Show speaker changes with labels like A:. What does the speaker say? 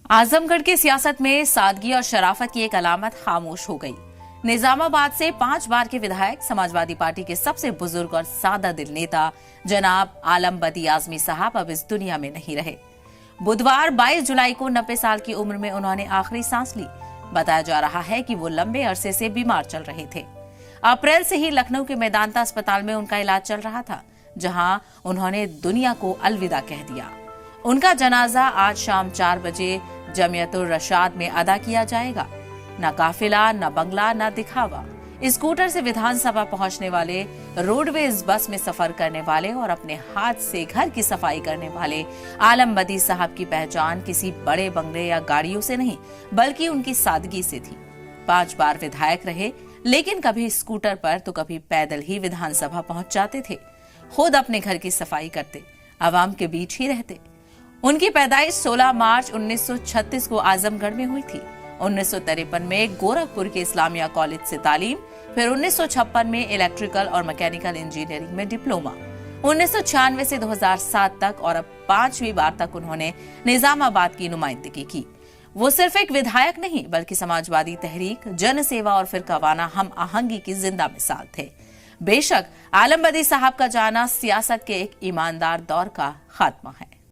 A: आजमगढ़ की सियासत में सादगी और शराफत की एक अलामत खामोश हो गई। निजामाबाद से 5 बार के विधायक, समाजवादी पार्टी के सबसे बुजुर्ग और सादा दिल नेता जनाब आलम बदी आजमी साहब अब इस दुनिया में नहीं रहे। बुधवार 22 जुलाई को 90 साल की उम्र में उन्होंने आखिरी सांस ली। बताया जा रहा है कि वो लंबे अरसे से बीमार चल रहे थे। अप्रैल से ही लखनऊ के मेदांता अस्पताल में उनका इलाज चल रहा था, जहां उन्होंने दुनिया को अलविदा कह दिया। उनका जनाजा आज शाम 4 बजे जमियतुर रशाद में अदा किया जाएगा। न काफिला, न बंगला, न दिखावा। स्कूटर से विधानसभा पहुंचने वाले, रोडवेज बस में सफर करने वाले और अपने हाथ से घर की सफाई करने वाले आलम बदी साहब की पहचान किसी बड़े बंगले या गाड़ियों से नहीं, बल्कि उनकी सादगी से थी। 5 बार विधायक रहे, लेकिन कभी स्कूटर पर तो कभी पैदल ही विधानसभा पहुंच जाते थे। खुद अपने घर की सफाई करते, आवाम के बीच ही रहते। उनकी पैदाइश 16 मार्च 1936 को आजमगढ़ में हुई थी। 1953 में गोरखपुर के इस्लामिया कॉलेज से तालीम, फिर 1956 में इलेक्ट्रिकल और मैकेनिकल इंजीनियरिंग में डिप्लोमा। 1996 से 2007 तक और अब 5वीं बार तक उन्होंने निजामाबाद की नुमाइंदगी की। वो सिर्फ एक विधायक नहीं, बल्कि समाजवादी तहरीक, जन सेवा और फिरकावाना हम आहंगी की जिंदा मिसाल थे। बेशक आलम बदी साहब का जाना सियासत के एक ईमानदार दौर का खात्मा है।